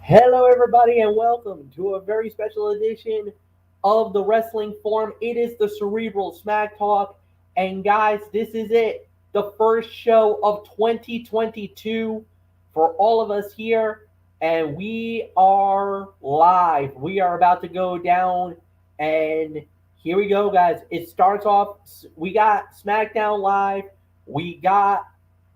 Hello, everybody, and welcome to a very special edition of the Wrestling Forum. It is the Cerebral Smack Talk, and guys, this is it, the first show of 2022 for all of us here, and we are live. We are about to go down, and here we go, guys. It starts off. We got Smackdown live. We got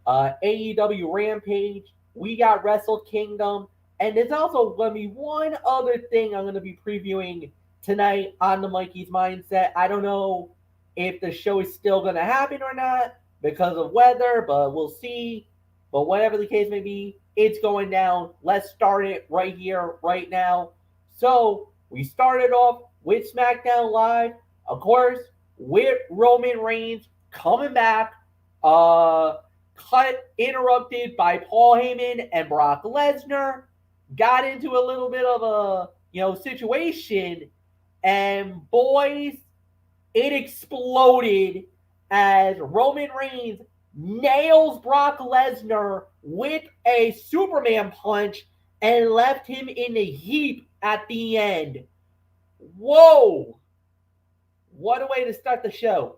AEW Rampage. We got Wrestle Kingdom. And there's also going to be one other thing I'm going to be previewing tonight on the Mikey's Mindset. I don't know if the show is still going to happen or not because of weather, but we'll see. But whatever the case may be, it's going down. Let's start it right here, right now. So we started off with SmackDown Live, of course, with Roman Reigns coming back. Cut interrupted by Paul Heyman and Brock Lesnar. Got into a little bit of a situation, and boys, it exploded as Roman Reigns nails Brock Lesnar with a Superman punch and left him in a heap at the end. Whoa! What a way to start the show.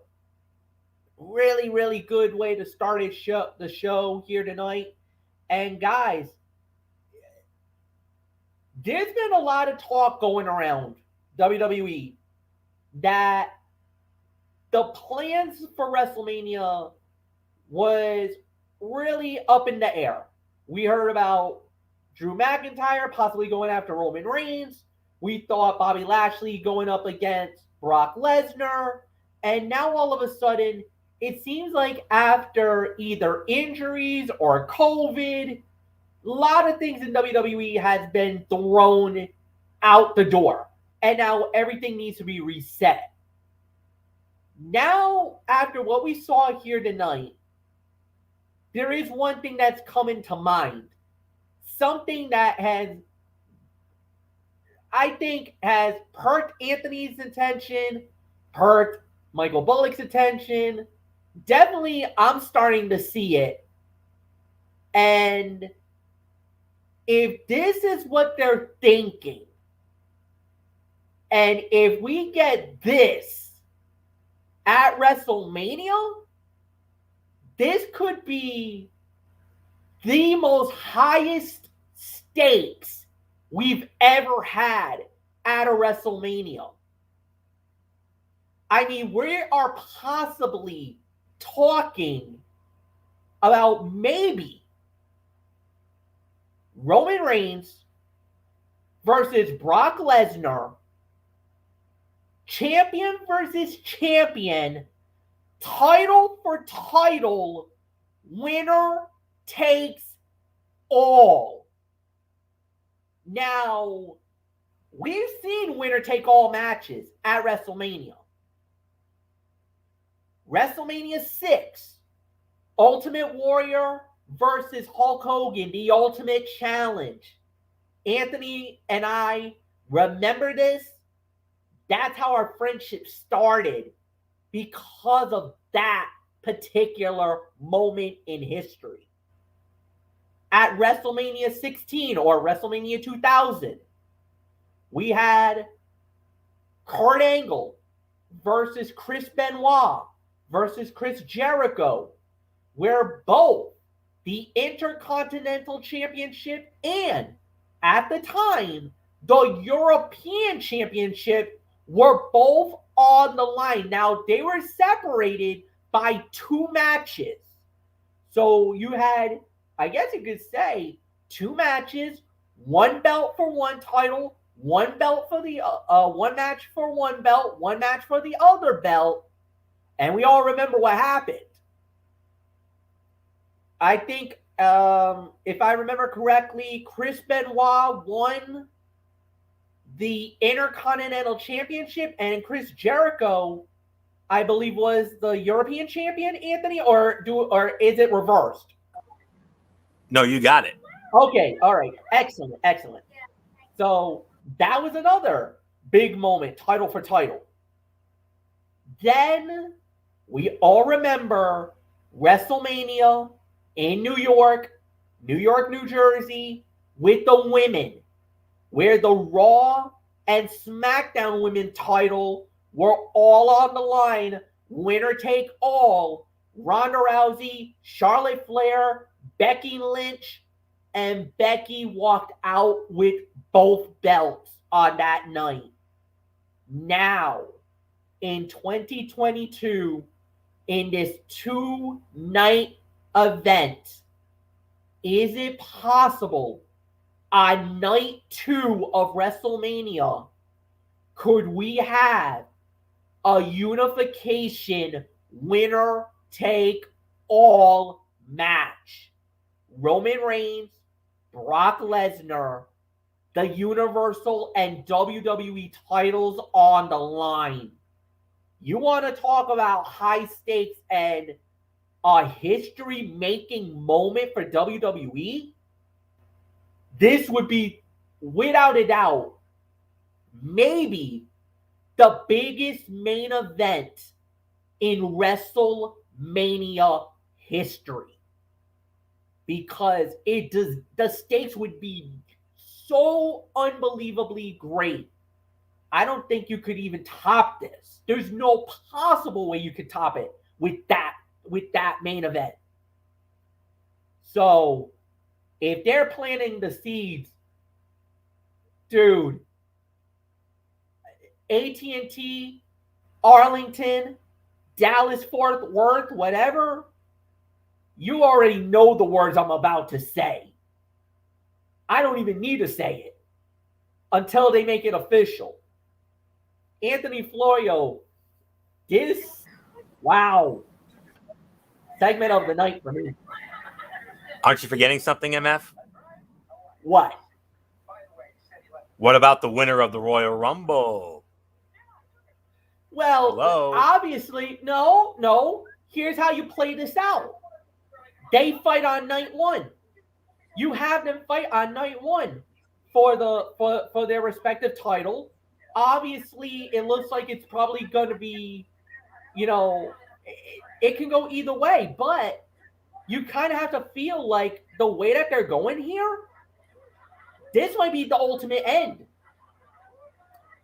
Really, really good way to start the show here tonight. And guys, there's been a lot of talk going around WWE that the plans for WrestleMania was really up in the air. We heard about Drew McIntyre possibly going after Roman Reigns. We thought Bobby Lashley going up against Brock Lesnar. And now all of a sudden, it seems like after either injuries or COVID, a lot of things in WWE has been thrown out the door. And now everything needs to be reset. Now, after what we saw here tonight, there is one thing that's coming to mind. Something that I think has perked Anthony's attention, perked Michael Bullock's attention. Definitely, I'm starting to see it. And if this is what they're thinking, and if we get this at WrestleMania, this could be the most highest stakes we've ever had at a WrestleMania. I mean, we are possibly talking about maybe Roman Reigns versus Brock Lesnar, champion versus champion, title for title, winner takes all. Now, we've seen winner take all matches at WrestleMania. WrestleMania 6, Ultimate Warrior versus Hulk Hogan, the Ultimate Challenge. Anthony and I remember this. That's how our friendship started, because of that particular moment in history. At WrestleMania 16 or WrestleMania 2000, we had Kurt Angle versus Chris Benoit versus Chris Jericho, where both the Intercontinental Championship and, at the time, the European Championship were both on the line. Now, they were separated by 2 matches. So you had, I guess you could say, 2 matches, 1 belt for one title, 1 belt for the 1 match for one belt, 1 match for the other belt, and we all remember what happened. I think, if I remember correctly, Chris Benoit won the Intercontinental Championship, and Chris Jericho, I believe, was the European champion, Anthony, or is it reversed? No, you got it. Okay, all right. Excellent. So that was another big moment, title for title. Then we all remember WrestleMania in New York, New Jersey, with the women. where the Raw and SmackDown women title were all on the line, winner take all. Ronda Rousey, Charlotte Flair, Becky Lynch, and Becky walked out with both belts on that night. Now, in 2022, in this 2-night event, is it possible on night 2 of WrestleMania, could we have a unification winner take all match? Roman Reigns, Brock Lesnar, the Universal and WWE titles on the line. You want to talk about high stakes and a history-making moment for WWE? This would be, without a doubt, maybe the biggest main event in WrestleMania history. Because the stakes would be so unbelievably great. I don't think you could even top this. There's no possible way you could top it with that main event. So, if they're planting the seeds, dude, AT&T, Arlington, Dallas, Fort Worth, whatever, you already know the words I'm about to say. I don't even need to say it until they make it official. Anthony Florio, wow, segment of the night for me. Aren't you forgetting something, MF? What? What about the winner of the Royal Rumble? Well, Hello? Obviously, no. Here's how you play this out. They fight on night 1. You have them fight on night 1 for their respective title. Obviously, it looks like it's probably going to be, it can go either way, but you kind of have to feel like the way that they're going here, this might be the ultimate end.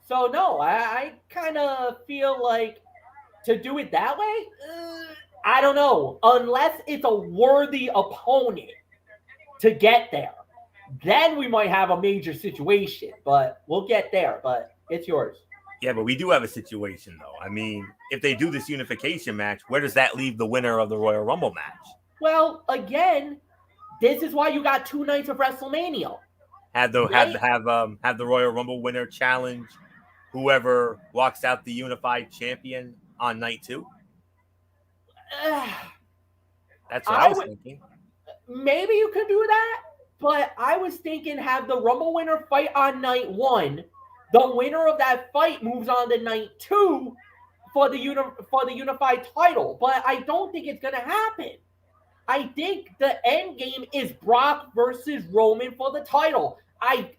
So, no, I kind of feel like to do it that way, I don't know. Unless it's a worthy opponent to get there, then we might have a major situation. But we'll get there. But it's yours. Yeah, but we do have a situation, though. I mean, if they do this unification match, where does that leave the winner of the Royal Rumble match? Well, again, this is why you got 2 nights of WrestleMania. Have the Royal Rumble winner challenge whoever walks out the unified champion on night 2? That's what I was thinking. Maybe you could do that, but I was thinking have the Rumble winner fight on night 1. The winner of that fight moves on to night 2 for the unified title. But I don't think it's going to happen. I think the end game is Brock versus Roman for the title.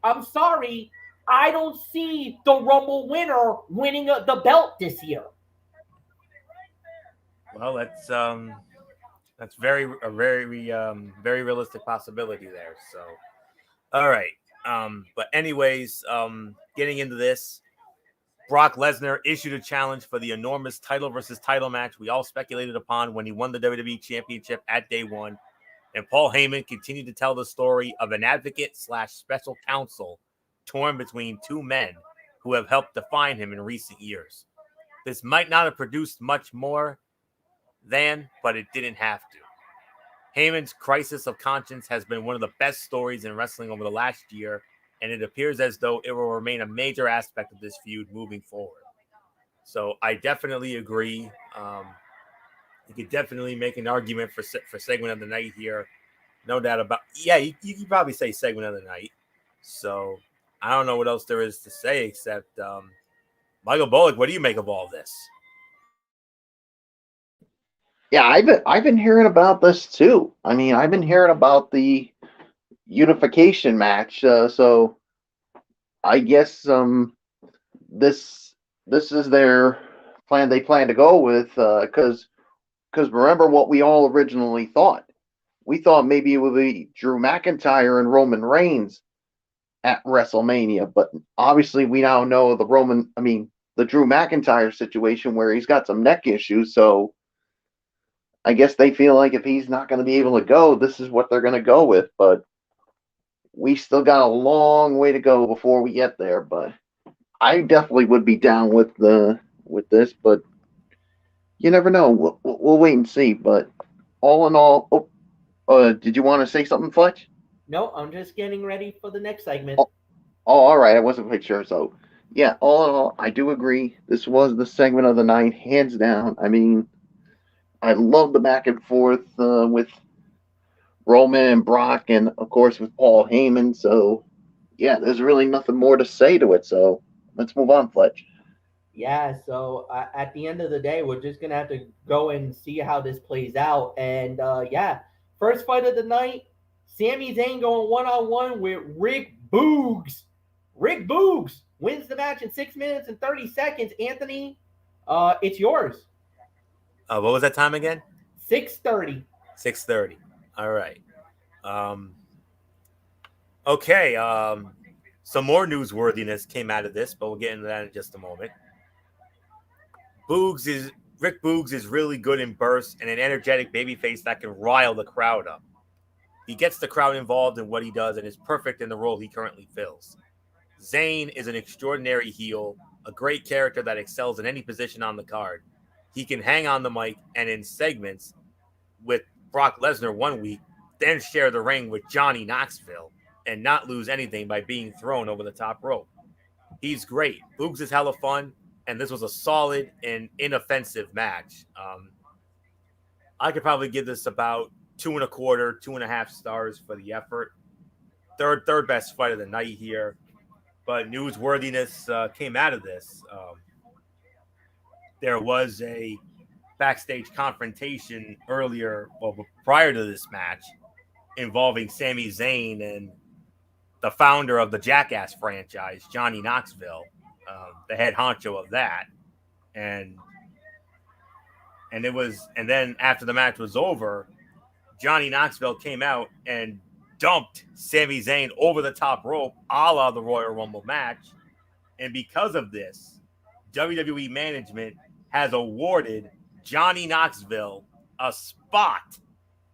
I'm sorry. I don't see the Rumble winner winning the belt this year. Well, that's very realistic possibility there. So, all right. But anyways, getting into this, Brock Lesnar issued a challenge for the enormous title versus title match we all speculated upon when he won the WWE Championship at day 1. And Paul Heyman continued to tell the story of an advocate/special counsel torn between 2 men who have helped define him in recent years. This might not have produced much more but it didn't have to. Heyman's crisis of conscience has been one of the best stories in wrestling over the last year, and it appears as though it will remain a major aspect of this feud moving forward. So I definitely agree. You could definitely make an argument for segment of the night here. No doubt about it. Yeah, you could probably say segment of the night. So I don't know what else there is to say except Michael Bullock, what do you make of all this? Yeah, I've been hearing about this too. I mean, I've been hearing about the unification match. So I guess this is their plan. They plan to go with because remember what we all originally thought. We thought maybe it would be Drew McIntyre and Roman Reigns at WrestleMania. But obviously, we now know the Drew McIntyre situation where he's got some neck issues. So I guess they feel like if he's not going to be able to go, this is what they're going to go with. But we still got a long way to go before we get there. But I definitely would be down with this. But you never know. We'll wait and see. But all in all, did you want to say something, Fletch? No, I'm just getting ready for the next segment. Oh, all right. I wasn't quite sure. So, yeah, all in all, I do agree. This was the segment of the night, hands down. I mean, I love the back and forth with Roman and Brock, and of course with Paul Heyman. So, yeah, there's really nothing more to say to it. So, let's move on, Fletch. Yeah, so at the end of the day, we're just going to have to go and see how this plays out. And yeah, first fight of the night, Sami Zayn going one-on-one with Rick Boogs. Rick Boogs wins the match in 6 minutes and 30 seconds. Anthony, it's yours. What was that time again? 6:30. 6:30. All right. Okay. Some more newsworthiness came out of this, but we'll get into that in just a moment. Rick Boogs is really good in bursts and an energetic babyface that can rile the crowd up. He gets the crowd involved in what he does and is perfect in the role he currently fills. Zayn is an extraordinary heel, a great character that excels in any position on the card. He can hang on the mic and in segments with Brock Lesnar one week, then share the ring with Johnny Knoxville and not lose anything by being thrown over the top rope. He's great. Boogs is hella fun, and this was a solid and inoffensive match. I could probably give this about 2.25, 2.5 stars for the effort. Third best fight of the night here. But newsworthiness came out of this. There was a backstage confrontation prior to this match involving Sami Zayn and the founder of the Jackass franchise, Johnny Knoxville, the head honcho of that. And then after the match was over, Johnny Knoxville came out and dumped Sami Zayn over the top rope, a la the Royal Rumble match. And because of this, WWE management has awarded Johnny Knoxville a spot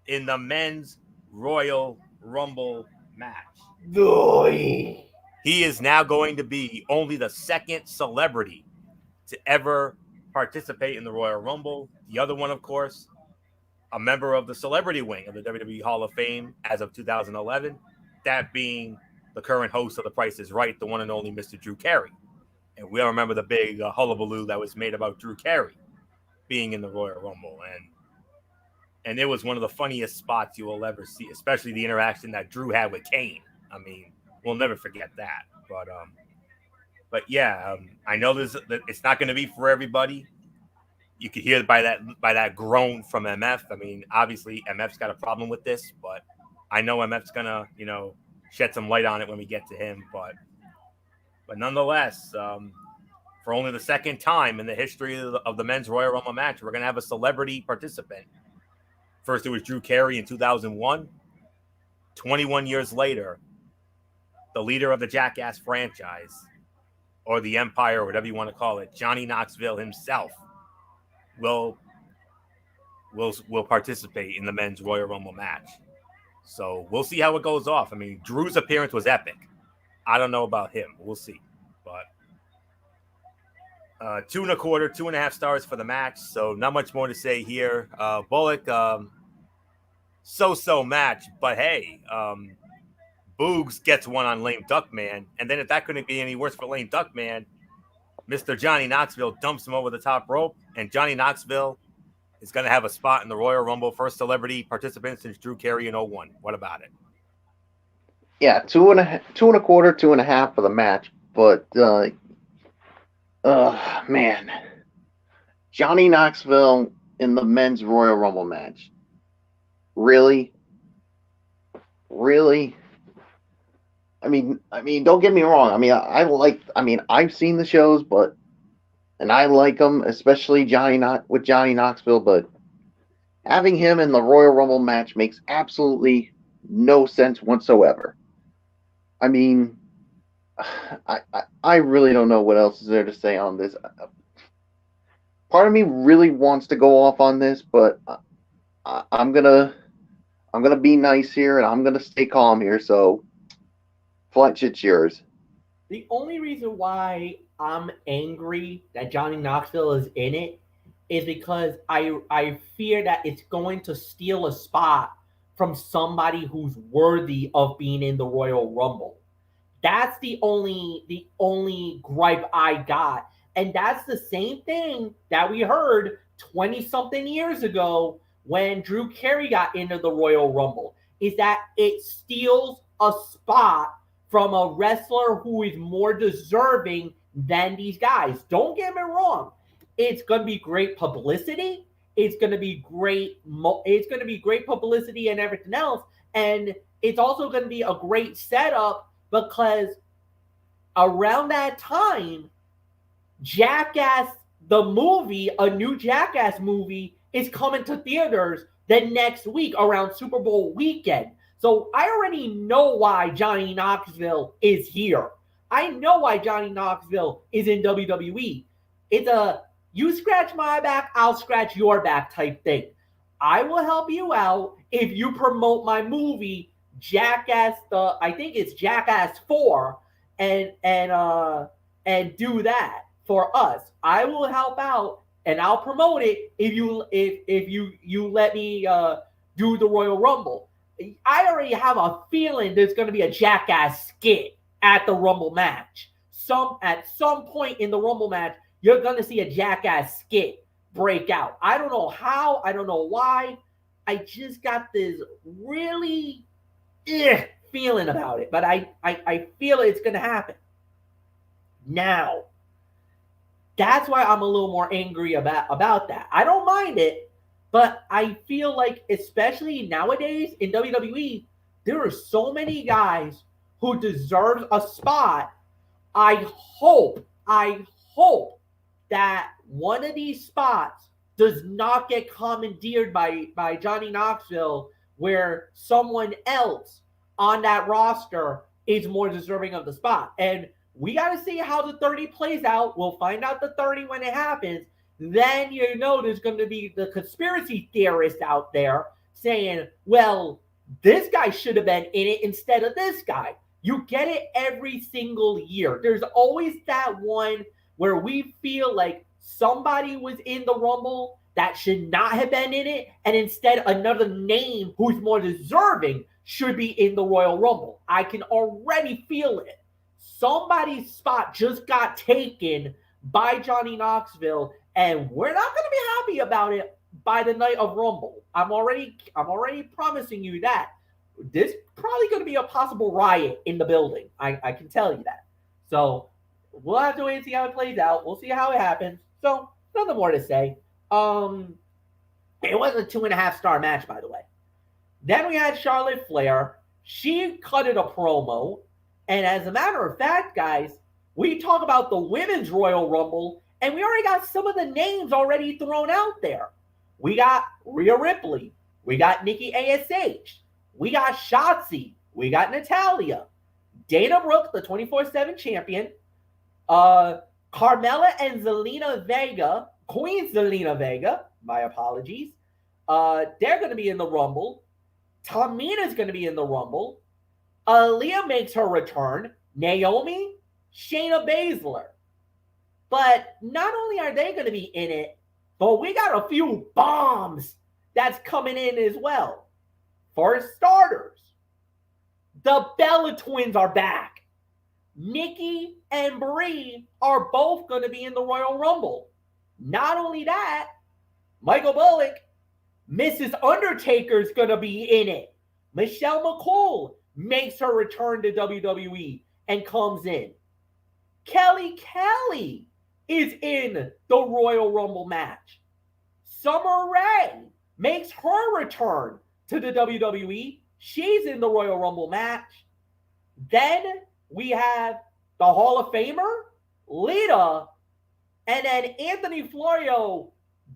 in the men's Royal Rumble match. He is now going to be only the second celebrity to ever participate in the Royal Rumble. The other one, of course, a member of the celebrity wing of the WWE Hall of Fame as of 2011, that being the current host of The Price is Right, the one and only Mr. Drew Carey. And we all remember the big hullabaloo that was made about Drew Carey being in the Royal Rumble. And it was one of the funniest spots you will ever see, especially the interaction that Drew had with Kane. I mean, we'll never forget that. But yeah, I know it's not going to be for everybody. You could hear by that groan from MF. I mean, obviously MF's got a problem with this, but I know MF's gonna, shed some light on it when we get to him. But nonetheless, for only the second time in the history of the men's Royal Rumble match, we're gonna have a celebrity participant. First, it was Drew Carey in 2001. 21 years later, the leader of the Jackass franchise, or the Empire, or whatever you want to call it, Johnny Knoxville himself, will participate in the men's Royal Rumble match. So we'll see how it goes off. I mean, Drew's appearance was epic. I don't know about him. We'll see. But 2.25, 2.5 stars for the match. So not much more to say here. Bullock, so match. But hey, Boogs gets one on Lame Duck Man. And then if that couldn't be any worse for Lame Duck Man, Mr. Johnny Knoxville dumps him over the top rope. And Johnny Knoxville is going to have a spot in the Royal Rumble, first celebrity participant since Drew Carey in 2001. What about it? Yeah, 2.25, 2.5 for the match. But, man, Johnny Knoxville in the men's Royal Rumble match. Really? I mean, don't get me wrong. I mean, I've seen the shows, and I like them, especially with Johnny Knoxville, but having him in the Royal Rumble match makes absolutely no sense whatsoever. I mean, I really don't know what else is there to say on this. Part of me really wants to go off on this, but I'm gonna be nice here and I'm gonna stay calm here. So, Fletch, it's yours. The only reason why I'm angry that Johnny Knoxville is in it is because I fear that it's going to steal a spot from somebody who's worthy of being in the Royal Rumble. That's the only gripe I got. And that's the same thing that we heard 20 something years ago when Drew Carey got into the Royal Rumble, is that it steals a spot from a wrestler who is more deserving than these guys. Don't get me wrong. It's going to be great publicity. It's going to be great publicity and everything else. And it's also going to be a great setup because around that time, Jackass, the movie, a new Jackass movie, is coming to theaters the next week around Super Bowl weekend. So I already know why Johnny Knoxville is here. I know why Johnny Knoxville is in WWE. It's a you scratch my back, I'll scratch your back type thing. I will help you out if you promote my movie Jackass. I think it's Jackass 4, and do that for us. I will help out and I'll promote it if you let me do the Royal Rumble. I already have a feeling there's going to be a Jackass skit at the Rumble match. At some point in the Rumble match, you're going to see a Jackass skit break out. I don't know how. I don't know why. I just got this really feeling about it, but I feel it's going to happen. Now, that's why I'm a little more angry about that. I don't mind it, but I feel like, especially nowadays in WWE, there are so many guys who deserve a spot. I hope that one of these spots does not get commandeered by Johnny Knoxville, where someone else on that roster is more deserving of the spot. And we got to see how the 30 plays out. We'll find out the 30 when it happens. Then there's going to be the conspiracy theorist out there saying, well, this guy should have been in it instead of this guy. You get it every single year. There's always that one where we feel like somebody was in the Rumble that should not have been in it, and instead another name who's more deserving should be in the Royal Rumble. I can already feel it. Somebody's spot just got taken by Johnny Knoxville, and we're not going to be happy about it by the night of Rumble. I'm already promising you that. This probably going to be a possible riot in the building. I can tell you that. So we'll have to wait and see how it plays out. We'll see how it happens. So nothing more to say. It was a 2.5-star match, by the way. Then we had Charlotte Flair. She cut it a promo. And as a matter of fact, guys, we talk about the Women's Royal Rumble, and we already got some of the names already thrown out there. We got Rhea Ripley. We got Nikki ASH. We got Shotzi. We got Natalya. Dana Brooke, the 24/7 champion. Carmella and Zelina Vega. Queen Zelina Vega. My apologies. They're going to be in the Rumble. Tamina's going to be in the Rumble. Aaliyah makes her return. Naomi, Shayna Baszler. But not only are they going to be in it, but we got a few bombs that's coming in as well. For starters, the Bella Twins are back. Nikki and Brie are both going to be in the Royal Rumble. Not only that, Michael Bullock, Mrs. Undertaker's going to be in it. Michelle McCool makes her return to WWE and comes in. Kelly Kelly is in the Royal Rumble match. Summer Rae makes her return to the WWE. She's in the Royal Rumble match. Then we have the Hall of Famer, Lita, and then Anthony Florio.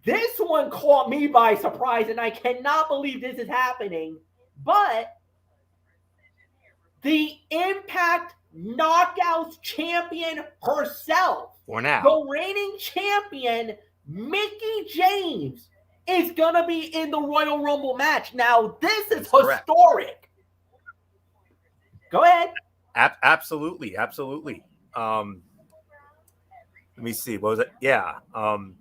This one caught me by surprise, and I cannot believe this is happening. But the Impact Knockouts champion herself. For now. The reigning champion, Mickie James, is going to be in the Royal Rumble match. Now, this is historic. Go ahead. Absolutely. Let me see. What was it? Yeah. Well,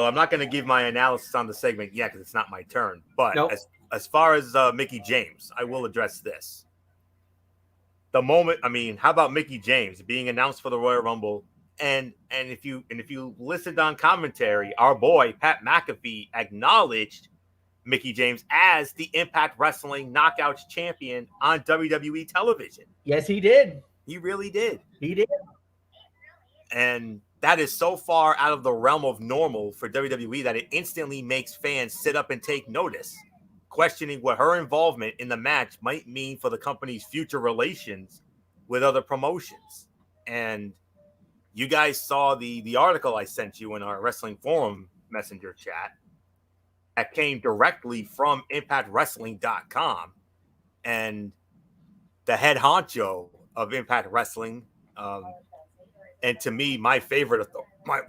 I'm not going to give my analysis on the segment yet because it's not my turn. But as far as Mickie James, I will address this. The moment, how about Mickie James being announced for the Royal Rumble? And if you listened on commentary, our boy Pat McAfee acknowledged Mickie James as the Impact Wrestling Knockouts champion on WWE television. Yes, he did. He really did. He did. And that is so far out of the realm of normal for WWE that it instantly makes fans sit up and take notice, questioning what her involvement in the match might mean for the company's future relations with other promotions. And you guys saw the article I sent you in our Wrestling Forum Messenger chat that came directly from ImpactWrestling.com. And the head honcho of Impact Wrestling, and to me, one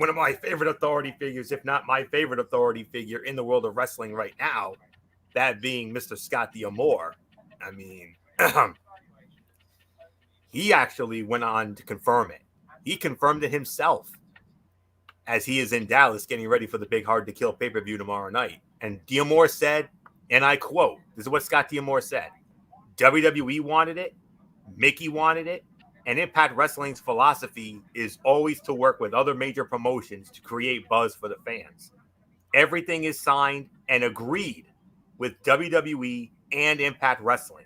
of my favorite authority figures, if not my favorite authority figure in the world of wrestling right now, that being Mr. Scott D'Amore. He actually went on to confirm it. He confirmed it himself as he is in Dallas getting ready for the big Hard to Kill pay-per-view tomorrow night. And D'Amore said, and I quote, this is what Scott D'Amore said: WWE wanted it, Mickie wanted it, and Impact Wrestling's philosophy is always to work with other major promotions to create buzz for the fans. Everything is signed and agreed with WWE and Impact Wrestling.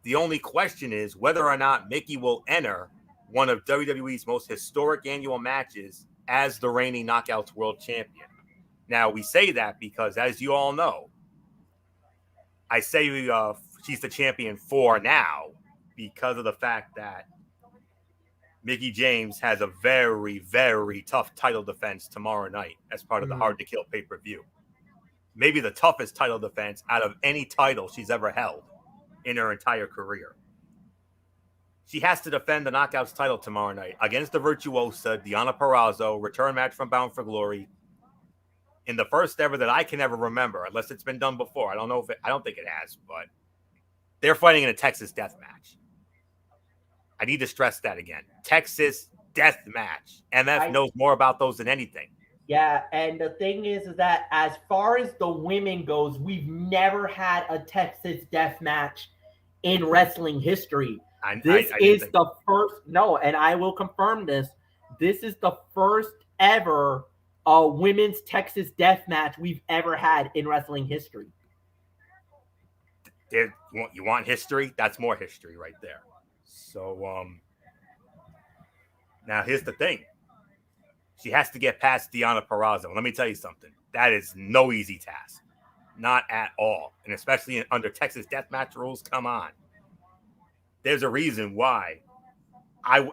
The only question is whether or not Mickie will enter one of WWE's most historic annual matches as the reigning Knockouts World Champion. Now, we say that because, as you all know, I say she's the champion for now because of the fact that Mickie James has a very, very tough title defense tomorrow night as part of the Hard to Kill pay-per-view. Maybe the toughest title defense out of any title she's ever held in her entire career. She has to defend the Knockouts title tomorrow night against the Virtuosa, Deonna Purrazzo, return match from Bound for Glory, in the first ever that I can ever remember, unless it's been done before. I don't think it has, but they're fighting in a Texas death match. I need to stress that again. Texas death match. MF knows more about those than anything. Yeah, and the thing is that as far as the women goes, we've never had a Texas death match in wrestling history. This is the first. No, and I will confirm this. This is the first ever women's Texas death match we've ever had in wrestling history. You want history? That's more history right there. So, now here's the thing. She has to get past Deonna Purrazzo. Let me tell you something. That is no easy task. Not at all. And especially under Texas deathmatch rules, come on. There's a reason why I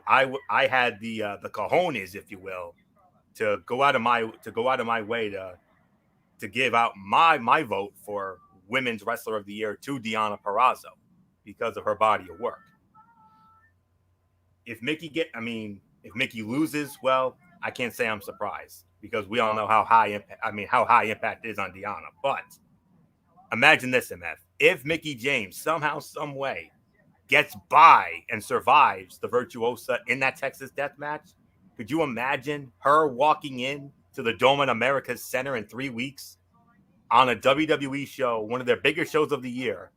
had the cojones, if you will, to go out of my way to give out my vote for Women's Wrestler of the Year to Deonna Purrazzo because of her body of work. If Mickie loses, well, I can't say I'm surprised because we all know how high impact is on Deonna. But imagine this, MF. If Mickie James somehow, some way gets by and survives the Virtuosa in that Texas death match, could you imagine her walking in to the Dome in America's Center in 3 weeks on a WWE show, one of their bigger shows of the year,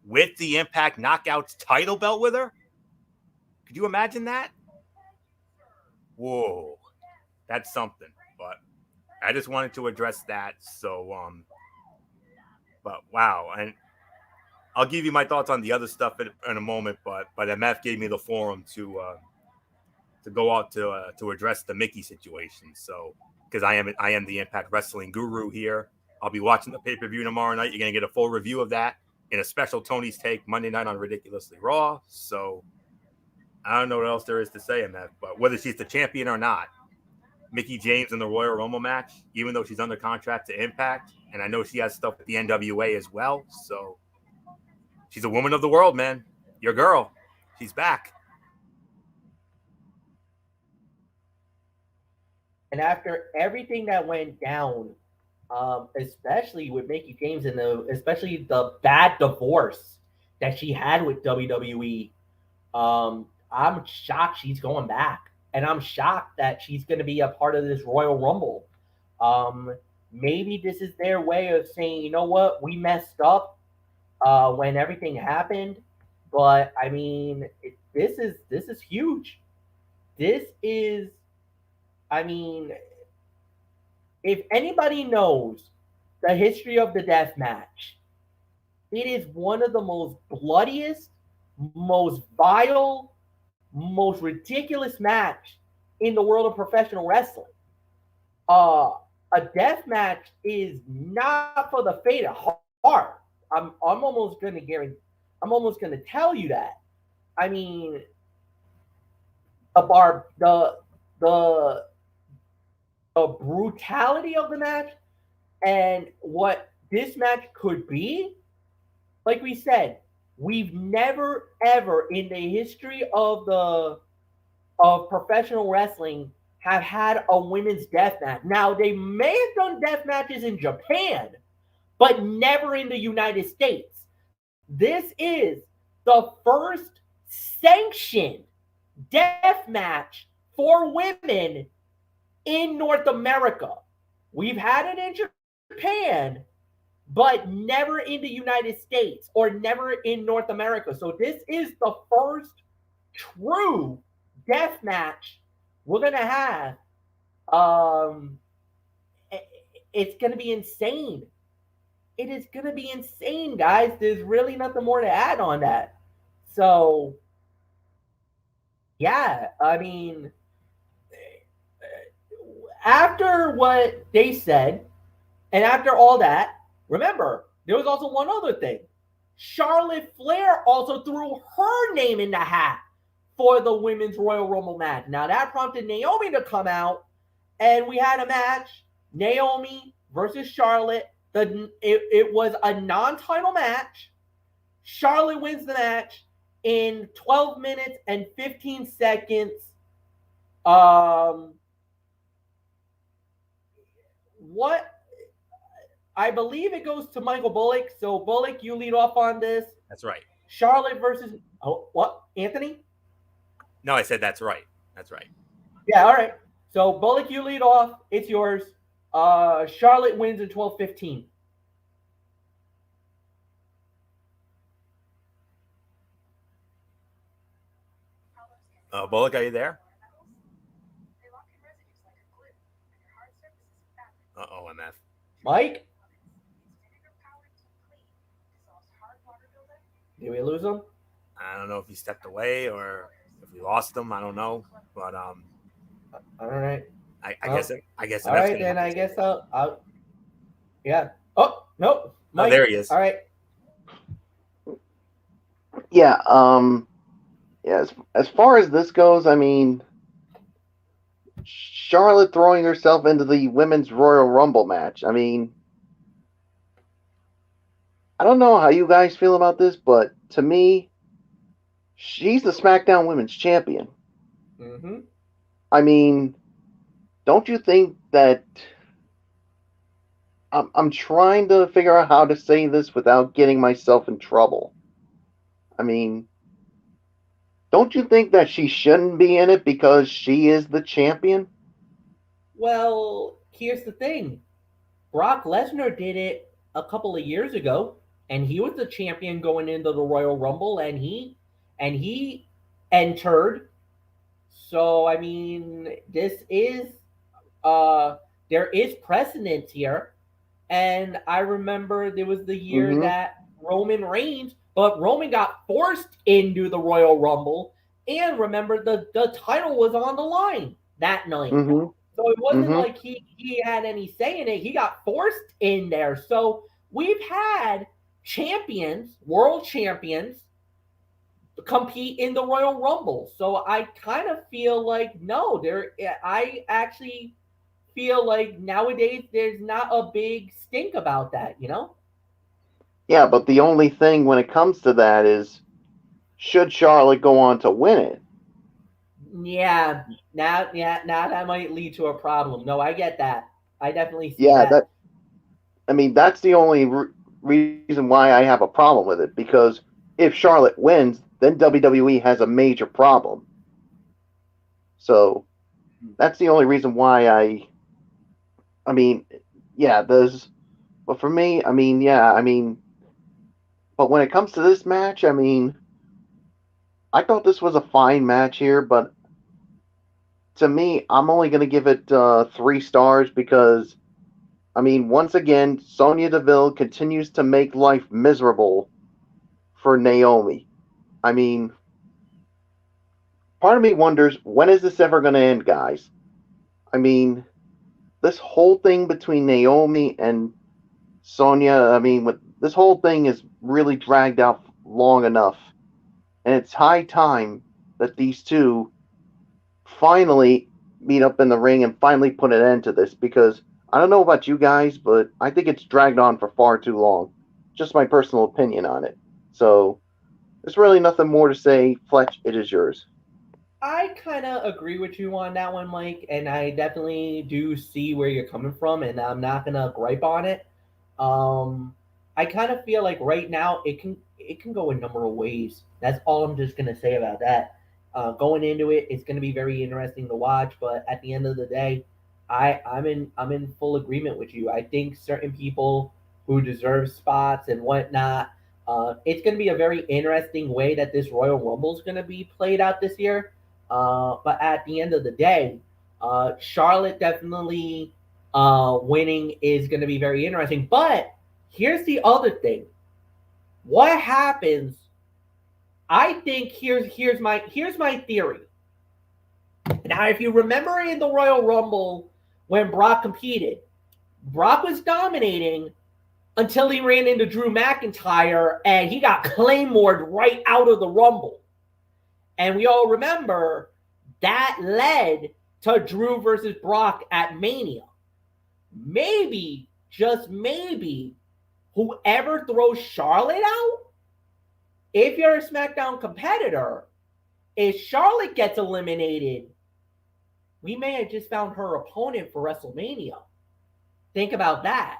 with the Impact Knockouts title belt with her? Could you imagine that? Whoa, that's something. But I just wanted to address that. So, but wow, and I'll give you my thoughts on the other stuff in a moment. But MF gave me the forum to go out to address the Mickie situation. So, because I am the Impact Wrestling guru here. I'll be watching the pay-per-view tomorrow night. You're gonna get a full review of that in a special Tony's Take Monday night on Ridiculously Raw. So, I don't know what else there is to say in that, but whether she's the champion or not, Mickie James in the Royal Rumble match, even though she's under contract to Impact, and I know she has stuff with the NWA as well, so she's a woman of the world, man. Your girl. She's back. And after everything that went down, especially with Mickie James and especially the bad divorce that she had with WWE, I'm shocked she's going back. And I'm shocked that she's going to be a part of this Royal Rumble. Maybe this is their way of saying, you know what, we messed up when everything happened. But I mean, this is huge. This is, I mean, if anybody knows the history of the death match, it is one of the most bloodiest, most vile, most ridiculous match in the world of professional wrestling. A death match is not for the faint of heart. I'm almost going to guarantee. I'm almost going to tell you that. I mean, the brutality of the match and what this match could be, like we said, we've never ever in the history of professional wrestling have had a women's death match. Now, they may have done death matches in Japan, but never in the United States. This is the first sanctioned death match for women in North America. We've had it in Japan, but never in the United States or never in North America. So this is the first true death match we're going to have. It's going to be insane. It is going to be insane, guys. There's really nothing more to add on that. So, yeah, I mean, after what they said, and after all that, remember, there was also one other thing. Charlotte Flair also threw her name in the hat for the Women's Royal Rumble match. Now, that prompted Naomi to come out, and we had a match, Naomi versus Charlotte. It was a non-title match. Charlotte wins the match in 12 minutes and 15 seconds. What? I believe it goes to Michael Bullock. So, Bullock, you lead off on this. That's right. Charlotte versus... Oh, what? Anthony? No, I said that's right. That's right. Yeah, all right. So, Bullock, you lead off. It's yours. Charlotte wins in 12:15. Bullock, are you there? Uh-oh, MF. Mike? Did we lose him? I don't know if he stepped away or if we lost him. I don't know. But All right. I guess. All right, then I guess I'll. Yeah. Oh no. Mike. Oh, there he is. All right. Yeah. Yeah. As far as this goes, I mean, Charlotte throwing herself into the Women's Royal Rumble match. I mean, I don't know how you guys feel about this, but to me, she's the SmackDown Women's Champion. Mm-hmm. I mean, don't you think that I'm trying to figure out how to say this without getting myself in trouble? I mean, don't you think that she shouldn't be in it because she is the champion? Well, here's the thing. Brock Lesnar did it a couple of years ago, and he was the champion going into the Royal Rumble, and he entered. So, I mean, this is there is precedence here. And I remember there was the year that Roman Reigns, but Roman got forced into the Royal Rumble. And remember, the title was on the line that night. Mm-hmm. So it wasn't like he had any say in it. He got forced in there. So we've had champions, world champions, compete in the Royal Rumble. So I kind of feel like, I actually feel like nowadays there's not a big stink about that, you know? Yeah, but the only thing when it comes to that is should Charlotte go on to win it. Yeah, now that might lead to a problem. No, I get that. I definitely see Yeah, that. that's the only reason why I have a problem with it, because if Charlotte wins, then WWE has a major problem. So that's the only reason why I mean, yeah, but for me, but when it comes to this match, I thought this was a fine match here, but to me, I'm only going to give it 3 stars because, once again, Sonya Deville continues to make life miserable for Naomi. I mean, part of me wonders, when is this ever going to end, guys? I mean, this whole thing between Naomi and Sonya, this whole thing is really dragged out long enough. And it's high time that these two finally meet up in the ring and finally put an end to this, because I don't know about you guys, but I think it's dragged on for far too long. Just my personal opinion on it. So there's really nothing more to say. Fletch, it is yours. I kind of agree with you on that one, Mike, and I definitely do see where you're coming from, and I'm not gonna gripe on it. I kind of feel like right now it can go a number of ways. That's all I'm just gonna say about that. Going into it, it's gonna be very interesting to watch, but at the end of the day, I'm in full agreement with you. I think certain people who deserve spots and whatnot. It's going to be a very interesting way that this Royal Rumble is going to be played out this year. But at the end of the day, Charlotte definitely winning is going to be very interesting. But here's the other thing: what happens? I think here's my theory. Now, if you remember in the Royal Rumble when Brock competed, Brock was dominating until he ran into Drew McIntyre and he got claymored right out of the Rumble. And we all remember that led to Drew versus Brock at Mania. Maybe, just maybe, whoever throws Charlotte out, if you're a SmackDown competitor, if Charlotte gets eliminated, we may have just found her opponent for WrestleMania. Think about that.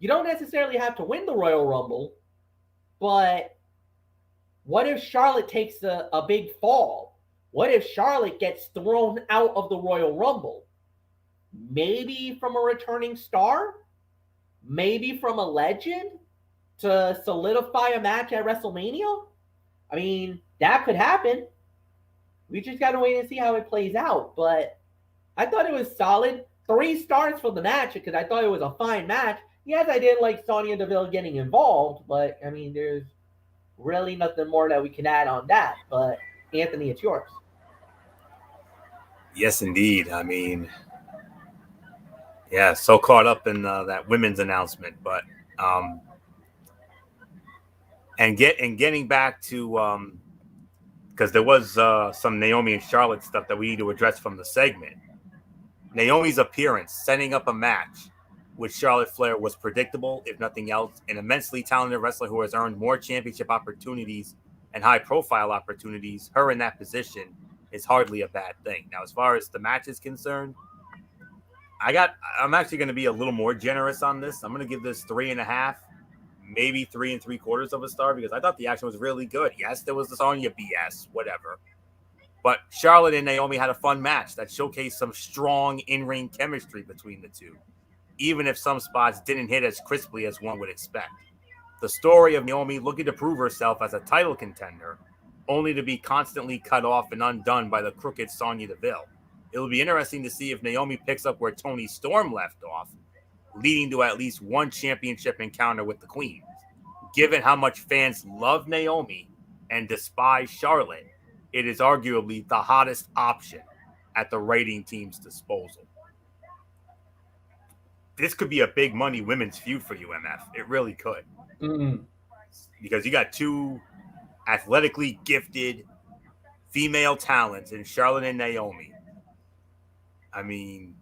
You don't necessarily have to win the Royal Rumble, but what if Charlotte takes a big fall? What if Charlotte gets thrown out of the Royal Rumble? Maybe from a returning star? Maybe from a legend to solidify a match at WrestleMania? I mean, that could happen. We just got to wait and see how it plays out. But I thought it was solid. 3 stars for the match because I thought it was a fine match. Yes, I didn't like Sonya Deville getting involved, but I mean, there's really nothing more that we can add on that. But Anthony, it's yours. Yes, indeed. I mean, yeah, so caught up in that women's announcement, but getting back to because there was some Naomi and Charlotte stuff that we need to address from the segment. Naomi's appearance, setting up a match with Charlotte Flair, was predictable, if nothing else. An immensely talented wrestler who has earned more championship opportunities and high-profile opportunities, her in that position is hardly a bad thing. Now, as far as the match is concerned, I'm actually going to be a little more generous on this. I'm going to give this 3.5, maybe 3 3/4 of a star, because I thought the action was really good. Yes, there was the Sonya BS, whatever. But Charlotte and Naomi had a fun match that showcased some strong in-ring chemistry between the two, even if some spots didn't hit as crisply as one would expect. The story of Naomi looking to prove herself as a title contender, only to be constantly cut off and undone by the crooked Sonya Deville. It will be interesting to see if Naomi picks up where Toni Storm left off, leading to at least one championship encounter with the Queen. Given how much fans love Naomi and despise Charlotte, it is arguably the hottest option at the rating team's disposal. This could be a big money women's feud for you, MF. It really could. Mm-hmm. Because you got two athletically gifted female talents in Charlotte and Naomi. I mean,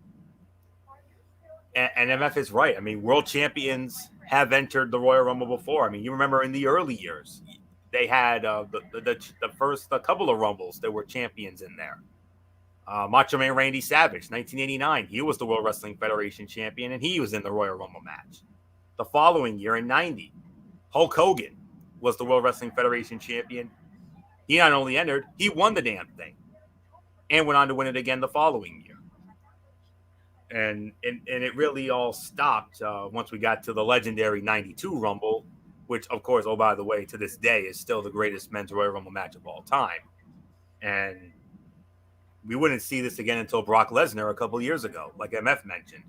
and MF is right. I mean, world champions have entered the Royal Rumble before. I mean, you remember in the early years, they had the first a couple of Rumbles. There were champions in there. Macho Man Randy Savage, 1989. He was the World Wrestling Federation champion, and he was in the Royal Rumble match. The following year in 90, Hulk Hogan was the World Wrestling Federation champion. He not only entered, he won the damn thing and went on to win it again the following year. And it really all stopped once we got to the legendary 92 Rumble, which, of course, oh, by the way, to this day is still the greatest men's Royal Rumble match of all time. And we wouldn't see this again until Brock Lesnar a couple years ago, like MF mentioned,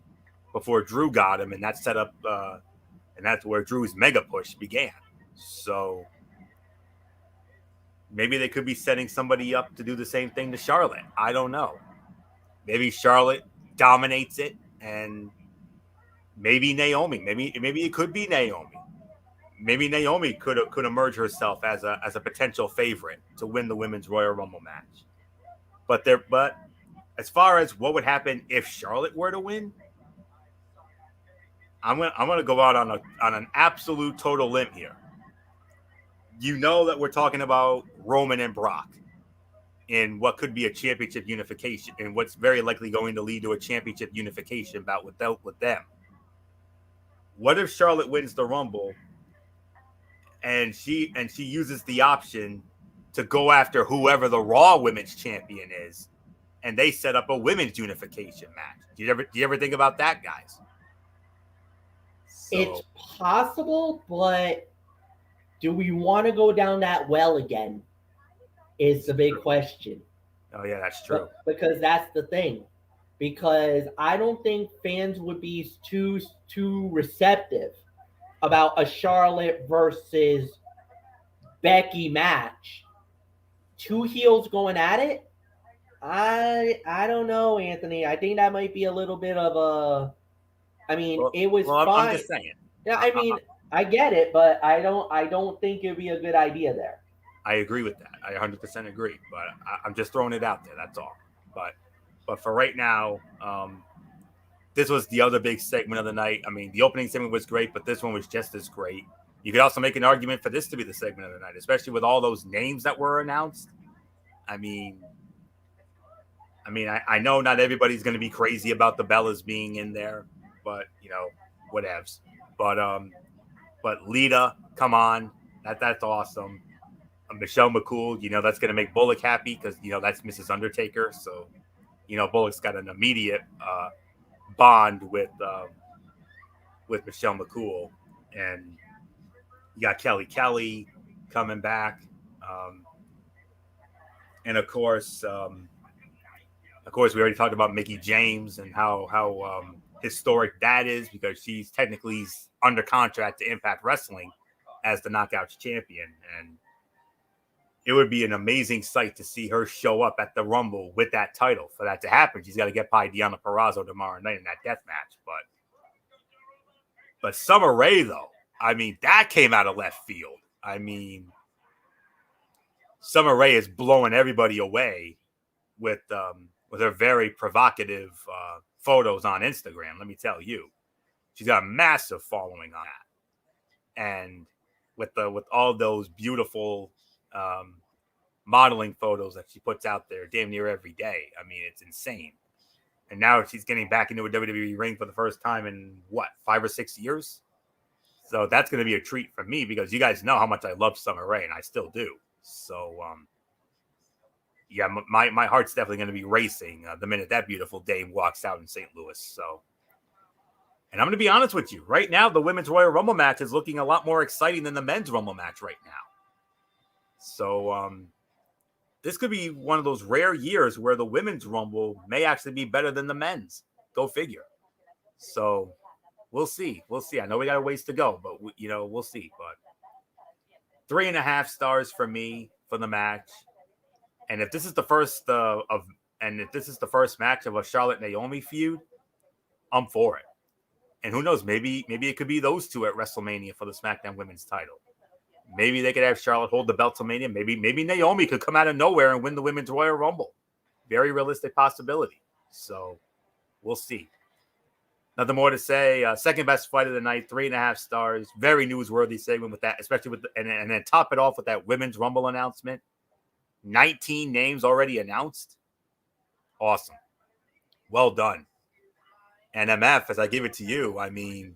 before Drew got him, and that set up, and that's where Drew's mega push began. So maybe they could be setting somebody up to do the same thing to Charlotte. I don't know. Maybe Charlotte dominates it, and maybe Naomi. Maybe it could be Naomi. Maybe Naomi could emerge herself as a potential favorite to win the women's Royal Rumble match. But as far as what would happen if Charlotte were to win, I'm gonna go out on an absolute total limb here. You know that we're talking about Roman and Brock in what could be a championship unification, and what's very likely going to lead to a championship unification bout with them. What if Charlotte wins the Rumble and she uses the option to go after whoever the Raw Women's Champion is, and they set up a women's unification match? Do you ever think about that, guys? It's possible, but do we want to go down that well again? Is the big question. Oh yeah, that's true. Because that's the thing. Because I don't think fans would be too receptive about a Charlotte versus Becky match. Two heels going at it. I don't know, Anthony. I think that might be a little bit of a. I mean, it was fine. I'm just saying. Yeah, I mean, I get it, but I don't think it'd be a good idea there. I agree with that. I 100% agree, but I'm just throwing it out there. That's all. But for right now, this was the other big segment of the night. I mean, the opening segment was great, but this one was just as great. You could also make an argument for this to be the segment of the night, especially with all those names that were announced. I know not everybody's going to be crazy about the Bellas being in there, but whatevs. But Lita, come on, that's awesome. Michelle McCool, that's going to make Bullock happy because that's Mrs. Undertaker. So, Bullock's got an immediate bond with Michelle McCool, and you got Kelly coming back, and of course, we already talked about Mickie James and how historic that is, because she's technically under contract to Impact Wrestling as the Knockouts champion, and it would be an amazing sight to see her show up at the Rumble with that title. For that to happen, she's got to get by Deonna Purrazzo tomorrow night in that death match. But Summer Rae, though, I mean, that came out of left field. I mean, Summer Rae is blowing everybody away with her very provocative photos on Instagram. Let me tell you, she's got a massive following on that, and with all those beautiful modeling photos that she puts out there damn near every day. I mean, it's insane. And now she's getting back into a WWE ring for the first time in 5 or 6 years. So that's going to be a treat for me, because you guys know how much I love Summer Rae, and I still do. So, yeah, my heart's definitely going to be racing the minute that beautiful dame walks out in St. Louis. So, and I'm going to be honest with you. Right now, the Women's Royal Rumble match is looking a lot more exciting than the Men's Rumble match right now. So, this could be one of those rare years where the Women's Rumble may actually be better than the men's. Go figure. So, we'll see. We'll see. I know we got a ways to go, but we'll see. But 3.5 stars for me for the match. And if this is the first match of a Charlotte Naomi feud, I'm for it. And who knows? Maybe it could be those two at WrestleMania for the SmackDown Women's title. Maybe they could have Charlotte hold the belt to Mania. Maybe Naomi could come out of nowhere and win the Women's Royal Rumble. Very realistic possibility. So we'll see. Nothing more to say. Second best fight of the night, 3.5 stars. Very newsworthy segment with that, especially with and then top it off with that women's Rumble announcement. 19 names already announced. Awesome. Well done. And MF, as I give it to you, I mean,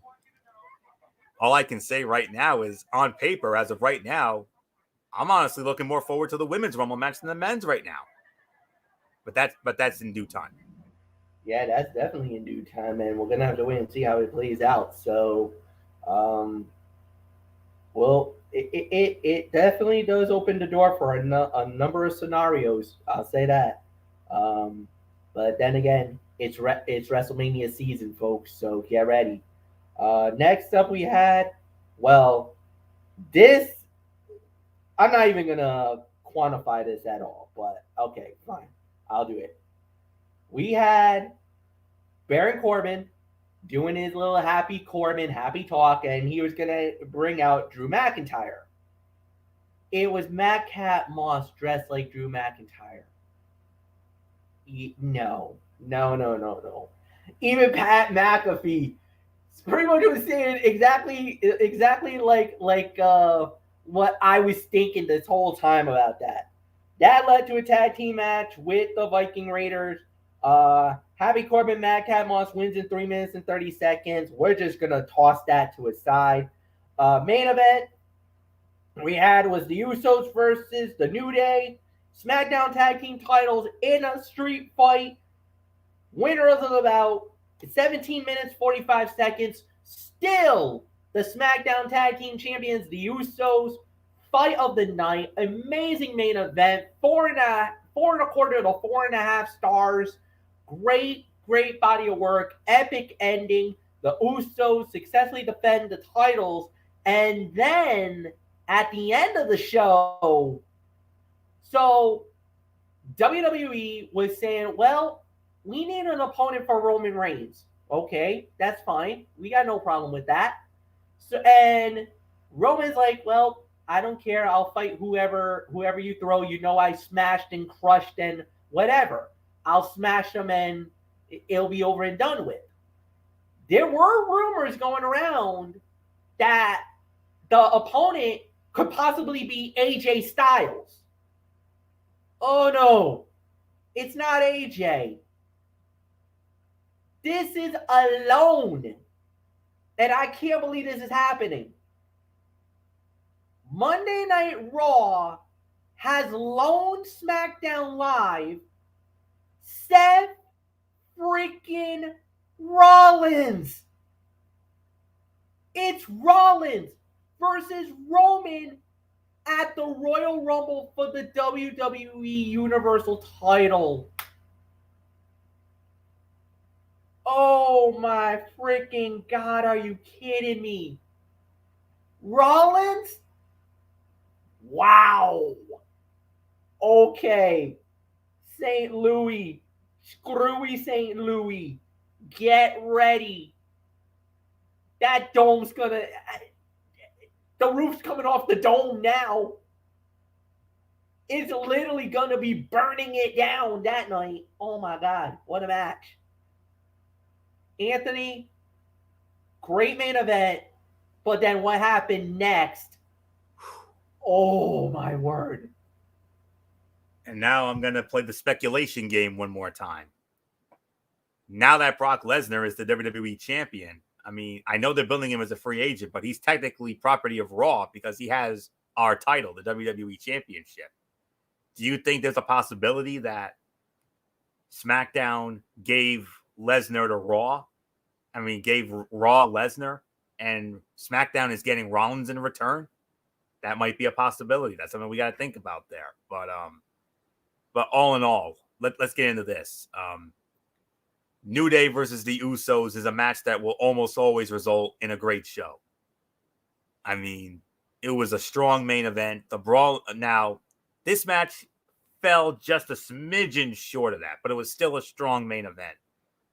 all I can say right now is on paper, as of right now, I'm honestly looking more forward to the women's Rumble match than the men's right now. But that's in due time. Yeah, that's definitely in due time, and we're gonna have to wait and see how it plays out. So, well, it definitely does open the door for a number of scenarios. I'll say that. But then again, it's WrestleMania season, folks. So get ready. Next up, we had, well, this. I'm not even gonna quantify this at all, but okay, fine. I'll do it. We had Baron Corbin doing his little happy Corbin happy talk, and he was gonna bring out Drew McIntyre. It was Madcap Moss dressed like Drew McIntyre. No. Even Pat McAfee, pretty much was saying exactly like what I was thinking this whole time about that. That led to a tag team match with the Viking Raiders. Happy Corbin Madcap Moss wins in 3 minutes and 30 seconds. We're just gonna toss that to a side. Main event we had was the Usos versus the New Day. Smackdown tag team titles in a street fight. Winners of the bout, 17 minutes 45 seconds. Still the Smackdown tag team champions, the Usos. Fight of the night, amazing main event. 4.25 to 4.5 stars. Great body of work, epic ending. The Usos successfully defend the titles, and then at the end of the show, so WWE was saying, well, we need an opponent for Roman Reigns. Okay, that's fine. We got no problem with that. So, and Roman's like, well, I don't care. I'll fight whoever you throw. You know, I smashed and crushed and whatever. I'll smash them and it'll be over and done with. There were rumors going around that the opponent could possibly be AJ Styles. Oh no, it's not AJ. This is alone. And I can't believe this is happening. Monday Night Raw has loaned SmackDown Live Seth freaking Rollins. It's Rollins versus Roman at the Royal Rumble for the WWE Universal title. Oh my freaking God, are you kidding me? Rollins? Wow. Okay. St. Louis. Screwy St. Louis. Get ready. That dome's gonna... The roof's coming off the dome now. It's literally gonna be burning it down that night. Oh my God. What a match. Anthony, great main event. But then what happened next? Oh my word. And now I'm going to play the speculation game one more time. Now that Brock Lesnar is the WWE champion, I mean, I know they're building him as a free agent, but he's technically property of Raw because he has our title, the WWE Championship. Do you think there's a possibility that SmackDown gave Lesnar to Raw? I mean, gave Raw Lesnar, and SmackDown is getting Rollins in return? That might be a possibility. That's something we got to think about there. But all in all, let's get into this. New Day versus the Usos is a match that will almost always result in a great show. I mean, it was a strong main event. The brawl. Now, this match fell just a smidgen short of that, but it was still a strong main event.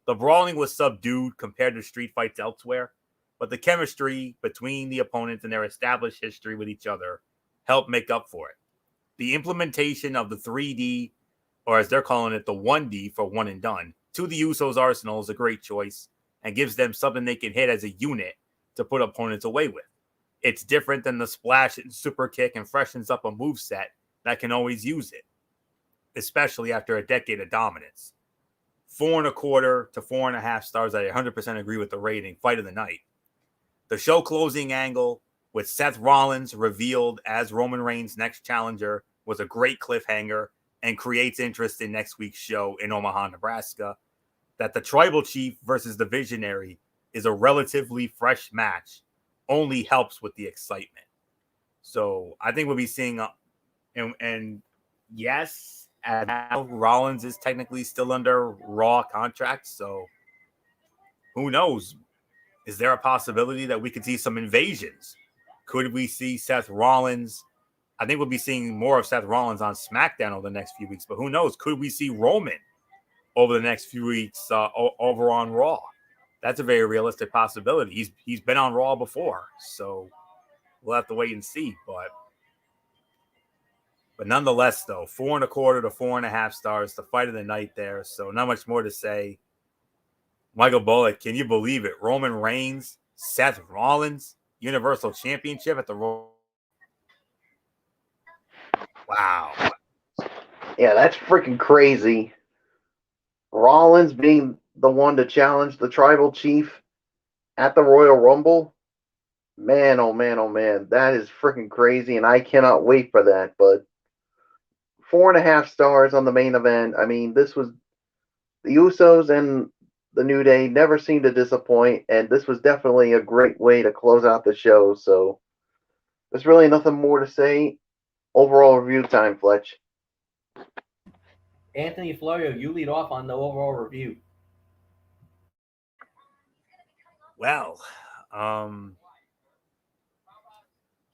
The brawling was subdued compared to street fights elsewhere, but the chemistry between the opponents and their established history with each other helped make up for it. The implementation of the 3D, or as they're calling it, the 1D for one and done, to the Usos' arsenal is a great choice. and gives them something they can hit as a unit to put opponents away with. It's different than the splash and super kick and freshens up a moveset that can always use it, especially after a decade of dominance. 4.25 to 4.5 stars. I 100% agree with the rating. Fight of the night. The show closing angle with Seth Rollins revealed as Roman Reigns' next challenger was a great cliffhanger and creates interest in next week's show in Omaha, Nebraska. That the Tribal Chief versus the Visionary is a relatively fresh match only helps with the excitement. So I think we'll be seeing, and yes, now Rollins is technically still under Raw contract, so who knows? Is there a possibility that we could see some invasions? Could we see Seth Rollins? I think we'll be seeing more of Seth Rollins on SmackDown over the next few weeks, but who knows? Could we see Roman over the next few weeks over on Raw? That's a very realistic possibility. He's been on Raw before, so we'll have to wait and see. But nonetheless, though, 4.25 to 4.5 stars, the fight of the night there. So not much more to say. Michael Bullock, can you believe it? Roman Reigns, Seth Rollins, Universal Championship at the Raw. Wow. Yeah, that's freaking crazy. Rollins being the one to challenge the Tribal Chief at the Royal Rumble. Man, oh man, oh man. That is freaking crazy, and I cannot wait for that. But 4.5 stars on the main event. I mean, this was the Usos and the New Day never seemed to disappoint, and this was definitely a great way to close out the show. So there's really nothing more to say. Overall review time, Fletch. Anthony Florio, you lead off on the overall review. Well, I'm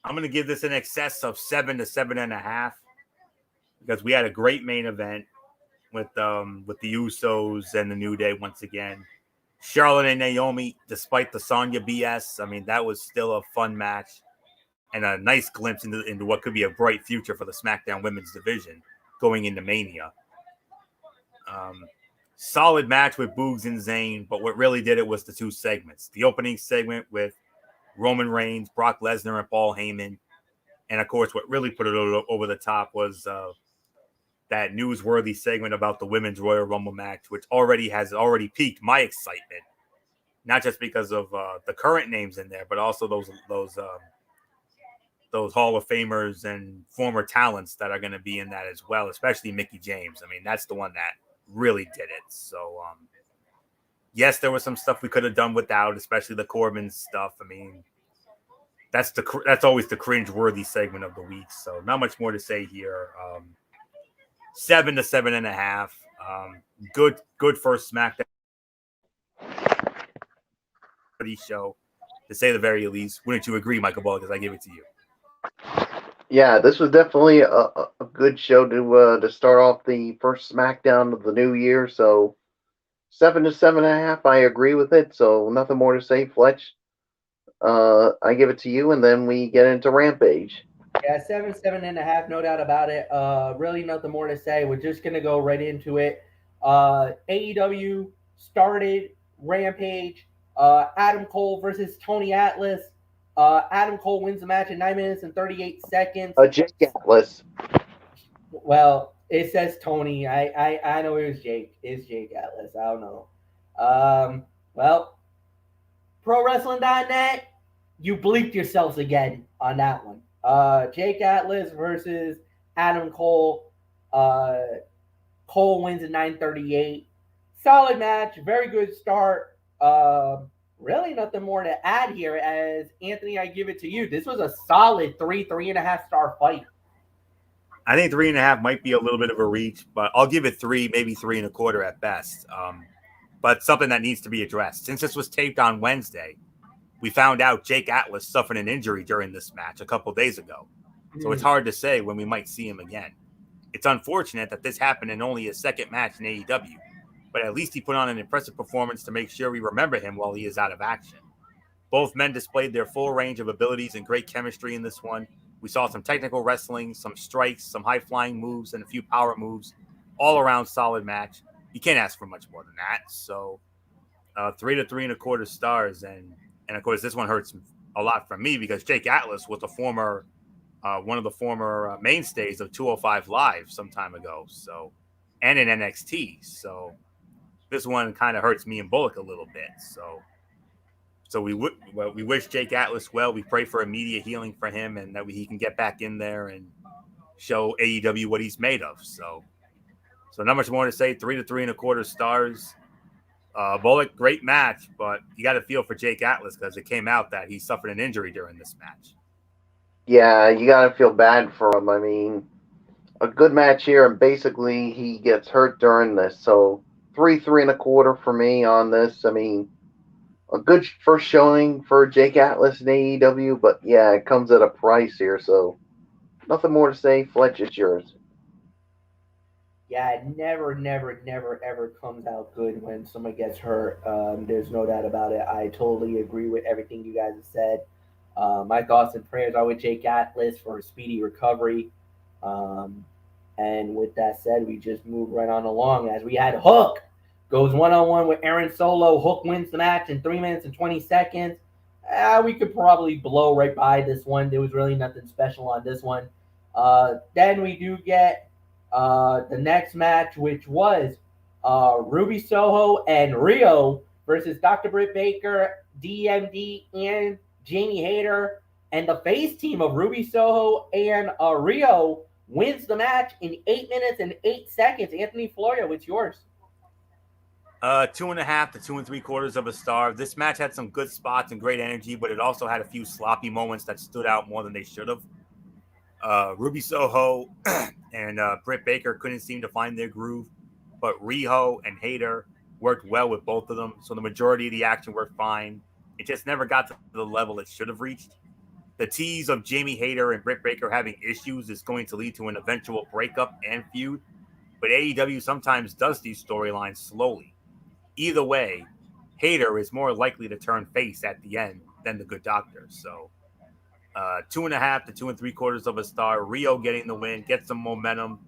going to give this an excess of 7 to 7.5 because we had a great main event with the Usos and the New Day once again. Charlotte and Naomi, despite the Sonya BS, I mean, that was still a fun match and a nice glimpse into what could be a bright future for the SmackDown Women's Division going into Mania. Solid match with Boogs and Zayn, but what really did it was the two segments. The opening segment with Roman Reigns, Brock Lesnar, and Paul Heyman. And, of course, what really put it over the top was that newsworthy segment about the Women's Royal Rumble match, which has already piqued my excitement. Not just because of the current names in there, but also those Hall of Famers and former talents that are going to be in that as well, especially Mickie James. I mean, that's the one that really did it. So, yes, there was some stuff we could have done without, especially the Corbin stuff. I mean, that's always the cringe-worthy segment of the week. So, not much more to say here. 7 to 7.5. Good first SmackDown show, to say the very least. Wouldn't you agree, Michael Ball? Because I give it to you. Yeah, this was definitely a good show to start off the first SmackDown of the new year. So 7 to 7.5, I agree with it. So nothing more to say, Fletch. I give it to you, and then we get into Rampage. Yeah, 7.5, no doubt about it. Really nothing more to say. We're just gonna go right into it. AEW started Rampage. Adam Cole versus Tony Atlas. Adam Cole wins the match in 9 minutes and 38 seconds. Jake Atlas. Well, it says Tony. I know it was Jake. It's Jake Atlas. I don't know. Well, ProWrestling.net, you bleeped yourselves again on that one. Jake Atlas versus Adam Cole. Cole wins in 9:38. Solid match. Very good start. Really nothing more to add here. As Anthony, I give it to you. This was a solid 3.5 star fight. I think 3.5 might be a little bit of a reach, but I'll give it 3, maybe 3.25 at best. But something that needs to be addressed. Since this was taped on Wednesday, we found out Jake Atlas suffered an injury during this match a couple days ago. So it's hard to say when we might see him again. It's unfortunate that this happened in only his second match in AEW, but at least he put on an impressive performance to make sure we remember him while he is out of action. Both men displayed their full range of abilities and great chemistry in this one. We saw some technical wrestling, some strikes, some high-flying moves, and a few power moves. All-around solid match. You can't ask for much more than that. So 3 to 3.25 stars, and of course this one hurts a lot for me because Jake Atlas was one of the former mainstays of 205 Live some time ago, so and in NXT. So this one kind of hurts me and Bullock a little bit. So we wish Jake Atlas well. We pray for immediate healing for him and that he can get back in there and show AEW what he's made of. So not much more to say. 3 to 3.25 stars. Bullock, great match, but you got to feel for Jake Atlas because it came out that he suffered an injury during this match. Yeah, you got to feel bad for him. I mean, a good match here, and basically he gets hurt during this. So 3.25 for me on this. I mean, a good first showing for Jake Atlas in AEW, but yeah, it comes at a price here. So nothing more to say. Fletch, it's yours. Yeah, it never, ever comes out good when somebody gets hurt. There's no doubt about it. I totally agree with everything you guys have said. My thoughts and prayers are with Jake Atlas for a speedy recovery. And with that said, we just move right on along as we had Hook goes one-on-one with Aaron Solo. Hook wins the match in 3 minutes and 20 seconds. We could probably blow right by this one. There was really nothing special on this one. Then we do get the next match, which was Ruby Soho and Rio versus Dr. Britt Baker, DMD, and Jamie Hayter. And the face team of Ruby Soho and Rio wins the match in 8 minutes and 8 seconds. Anthony Florio, it's yours. 2.5 to 2.75 stars. This match had some good spots and great energy, but it also had a few sloppy moments that stood out more than they should have. Ruby Soho and Britt Baker couldn't seem to find their groove, but Riho and Hayter worked well with both of them, so the majority of the action worked fine. It just never got to the level it should have reached. The tease of Jamie Hayter and Britt Baker having issues is going to lead to an eventual breakup and feud, but AEW sometimes does these storylines slowly. Either way, Hayter is more likely to turn face at the end than the Good Doctor. So 2.5 to 2.75 stars. Rio getting the win, get some momentum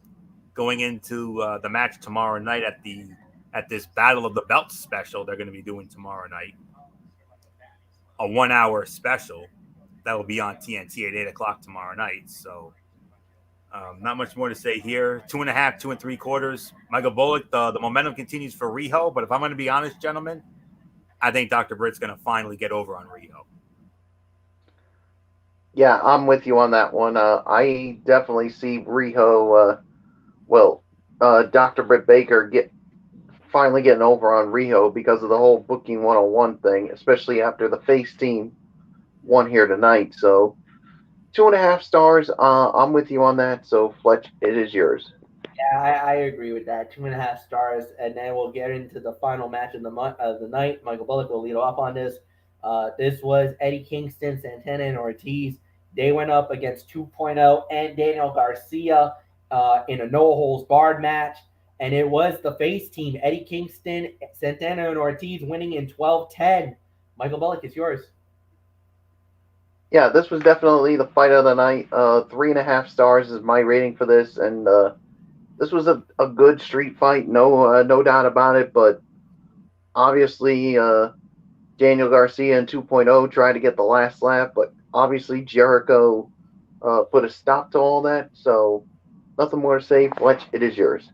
going into the match tomorrow night at this Battle of the Belts special they're going to be doing tomorrow night. A 1 hour special that will be on TNT at 8 o'clock tomorrow night. So not much more to say here. 2.5, 2.75. Michael Bullock, the momentum continues for Riho, but if I'm going to be honest, gentlemen, I think Dr. Britt's going to finally get over on Riho. Yeah, I'm with you on that one. I definitely see Riho, Dr. Britt Baker finally getting over on Riho because of the whole booking 101 thing, especially after the face team won here tonight. So 2.5 stars. I'm with you on that. So Fletch, it is yours. Yeah, I agree with that. 2.5 stars, and then we'll get into the final match of the night. Michael Bullock will lead off on this. This was Eddie Kingston, Santana, and Ortiz. They went up against 2.0 and Daniel Garcia in a no-holds-barred match, and it was the face team, Eddie Kingston, Santana, and Ortiz, winning in 12-10. Michael Bullock, it's yours. Yeah, this was definitely the fight of the night. 3.5 stars is my rating for this, and this was a good street fight, no doubt about it. But obviously, Daniel Garcia and 2.0 tried to get the last laugh, but obviously Jericho put a stop to all that. So nothing more to say. Fletch, it is yours.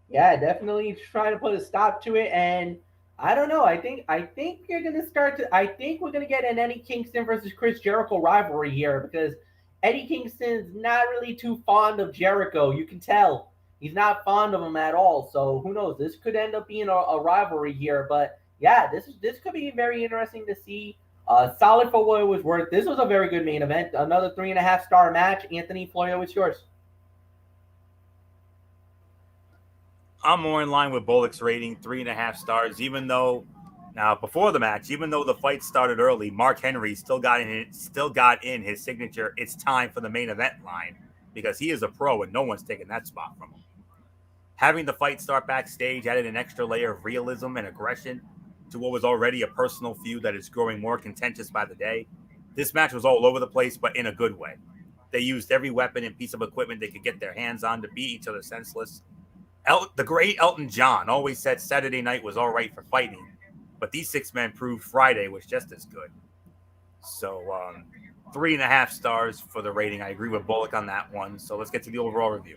Yeah, definitely trying to put a stop to it, and I don't know. I think you're gonna start to. I think we're gonna get an Eddie Kingston versus Chris Jericho rivalry here because Eddie Kingston's not really too fond of Jericho. You can tell he's not fond of him at all. So who knows? This could end up being a rivalry here. But yeah, this could be very interesting to see. Solid for what it was worth. This was a very good main event. Another 3.5 star match. Anthony Florio, it's yours. I'm more in line with Bullock's rating, 3.5 stars, even though now before the match, even though the fight started early, Mark Henry still got in his signature "It's time for the main event" line because he is a pro and no one's taking that spot from him. Having the fight start backstage added an extra layer of realism and aggression to what was already a personal feud that is growing more contentious by the day. This match was all over the place, but in a good way. They used every weapon and piece of equipment they could get their hands on to beat each other senseless. The great Elton John always said Saturday night was all right for fighting, but these 6 men proved Friday was just as good. So 3.5 stars for the rating. I agree with Bullock on that one. So let's get to the overall review.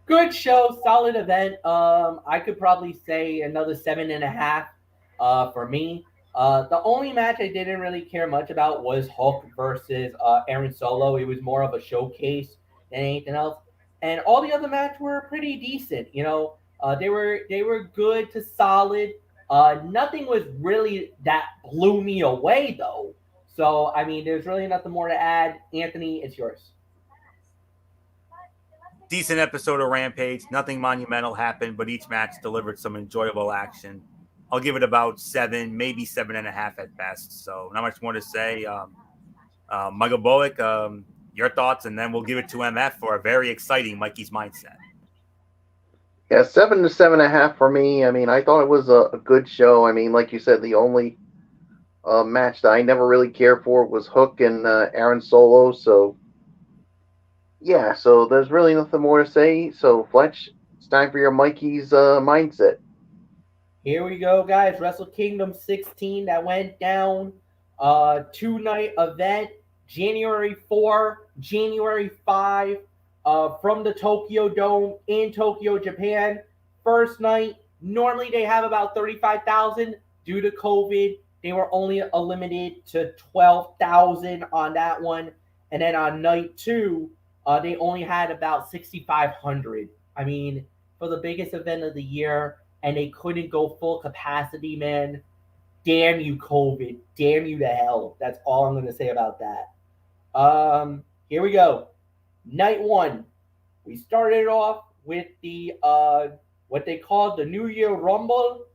Good show, solid event. I could probably say another 7.5 for me. The only match I didn't really care much about was Hulk versus Aaron Solo. It was more of a showcase than anything else. And all the other matches were pretty decent. You know, they were good to solid. Nothing was really that blew me away though. So I mean, there's really nothing more to add. Anthony, it's yours. Decent episode of Rampage. Nothing monumental happened, but each match delivered some enjoyable action. I'll give it about 7, maybe 7.5 at best. So not much more to say. Michael Bullock, your thoughts, and then we'll give it to MF for a very exciting Mikey's Mindset. Yeah, 7 to 7.5 for me. I mean, I thought it was a good show. I mean, like you said, the only match that I never really cared for was Hook and Aaron Solo. So, yeah, so there's really nothing more to say. So, Fletch, it's time for your Mikey's Mindset. Here we go, guys. Wrestle Kingdom 16 that went down. 2-night event. January 4, January 5. From the Tokyo Dome in Tokyo, Japan. First night. Normally they have about 35,000. Due to COVID, they were only limited to 12,000 on that one. And then on night 2, they only had about 6,500. I mean, for the biggest event of the year, and they couldn't go full capacity, man. Damn you, COVID. Damn you to hell. That's all I'm going to say about that. Here we go. Night 1. We started off with the what they called the New Year Rumble,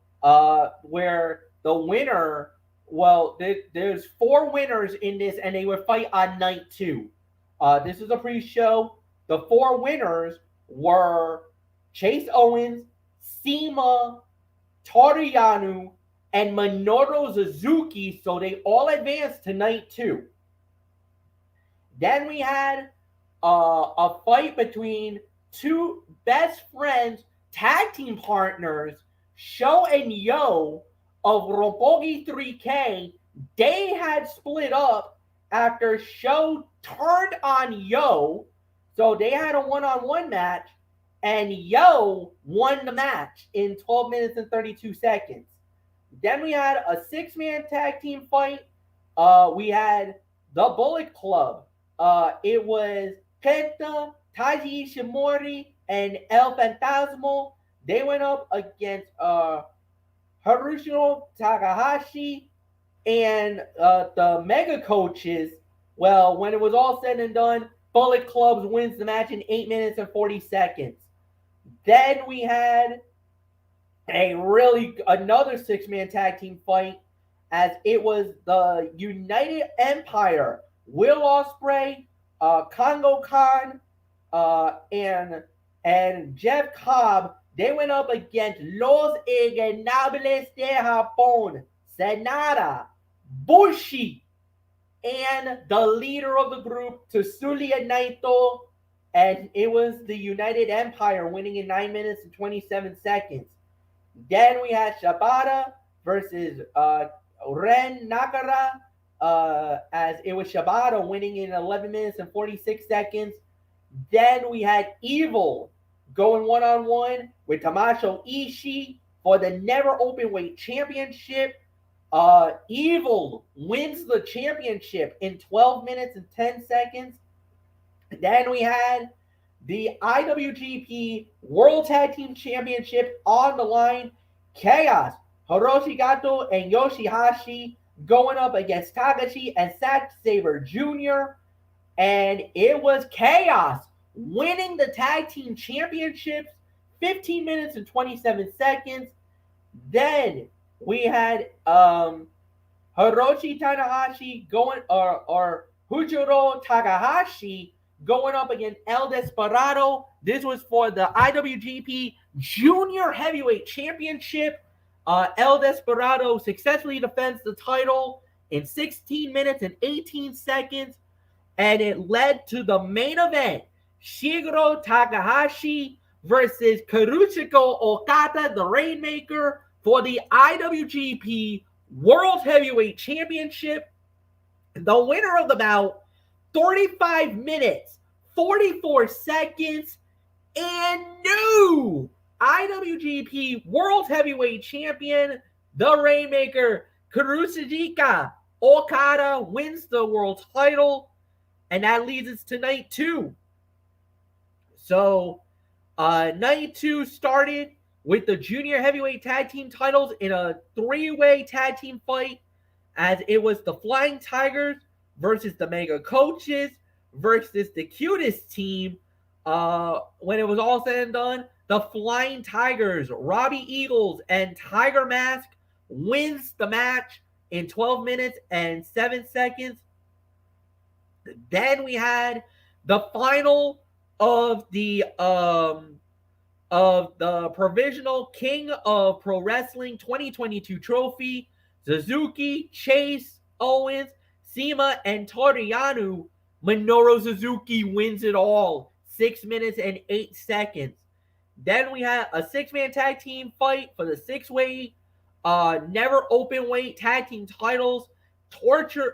where the winner, well, there's 4 winners in this, and they would fight on night 2. This is a pre-show. The 4 winners were Chase Owens, Sema, Toriyanu, and Minoru Suzuki, so they all advanced to night 2. Then we had a fight between 2 best friends, tag team partners, Sho and Yo of Roppongi 3K. They had split up after Sho turned on Yo, so they had a one-on-one match, and Yo won the match in 12 minutes and 32 seconds. Then we had a 6-man tag team fight. We had the Bullet Club. It was Kenta, Taiji Ishimori, and El Fantasmo. They went up against Harushino Takahashi and the Mega Coaches. Well, when it was all said and done, Bullet Club wins the match in 8 minutes and 40 seconds. Then we had another 6-man tag team fight, as it was the United Empire, Will Ospreay, Kongo Khan, and Jeff Cobb. They went up against Los Ingobernables de Japón, Senada, Bushi, and the leader of the group, Tetsuya Naito, and it was the United Empire winning in 9 minutes and 27 seconds. Then we had Shibata versus Ren Nakara, as it was Shibata winning in 11 minutes and 46 seconds. Then we had Evil going one-on-one with Tommaso Ishii for the Never Openweight Championship. Evil wins the championship in 12 minutes and 10 seconds. Then we had the IWGP World Tag Team Championship on the line. Chaos, Hiroshi Gato, and Yoshihashi going up against Takashi and Zack Sabre Jr. And it was Chaos winning the Tag Team Championships, 15 minutes and 27 seconds. Then we had Hiroshi Tanahashi going, or Hujiro Takahashi going up against El Desperado. This was for the IWGP Junior Heavyweight Championship. El Desperado successfully defends the title in 16 minutes and 18 seconds. And it led to the main event, Shigeru Takahashi versus Kazuchika Okada, the Rainmaker, for the IWGP World Heavyweight Championship. The winner of the bout, 35 minutes, 44 seconds, and new IWGP World Heavyweight Champion, the Rainmaker, Kazuchika Okada, wins the world title. And that leads us to night 2. So, night 2 started with the junior heavyweight tag team titles in a 3-way tag team fight, as it was the Flying Tigers versus the Mega Coaches versus the Cutest team. When it was all said and done, the Flying Tigers, Robbie Eagles, and Tiger Mask wins the match in 12 minutes and 7 seconds. Then we had the final of the Provisional King of Pro Wrestling 2022 trophy. Suzuki, Chase, Owens, Sema, and Toriano. Minoru Suzuki wins it all. 6 minutes and 8 seconds. Then we had a 6-man tag team fight for the 6-way never open weight tag team titles.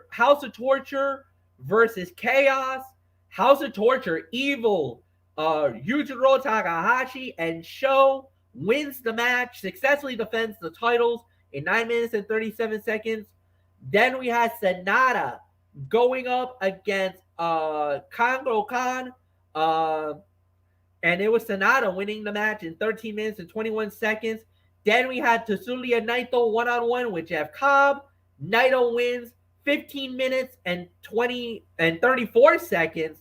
House of Torture versus Chaos. House of Torture, Evil, Yujiro Takahashi, and Sho wins the match, successfully defends the titles in 9 minutes and 37 seconds. Then we had Sonata going up against Kongo Khan, and it was Sonata winning the match in 13 minutes and 21 seconds. Then we had Tetsuya Naito one-on-one with Jeff Cobb. Naito wins 15 minutes and 34 seconds.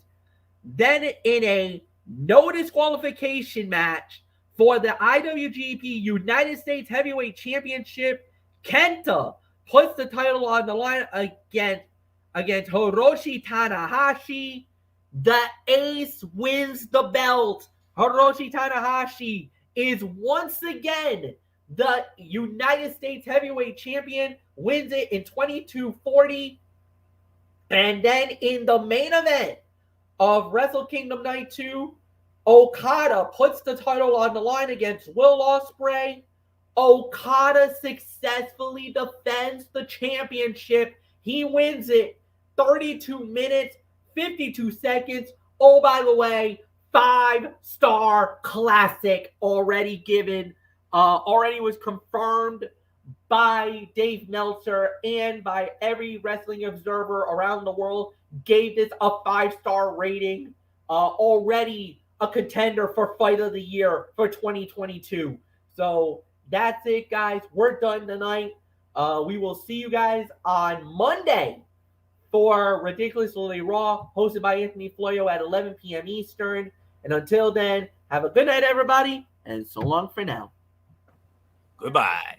Then in a no disqualification match for the IWGP United States Heavyweight Championship, Kenta puts the title on the line against Hiroshi Tanahashi. The Ace wins the belt. Hiroshi Tanahashi is once again the United States Heavyweight Champion, wins it in 22:40. And then in the main event of Wrestle Kingdom Night 2, Okada puts the title on the line against Will Ospreay. Okada successfully defends the championship. He wins it 32 minutes, 52 seconds. Oh, by the way, 5-star classic already given. Already was confirmed by Dave Meltzer and by every wrestling observer around the world. Gave this a 5-star rating. Already a contender for Fight of the Year for 2022. So that's it, guys. We're done tonight. We will see you guys on Monday for Ridiculously Raw, hosted by Anthony Floyo at 11 p.m. Eastern. And until then, have a good night, everybody, and so long for now. Goodbye.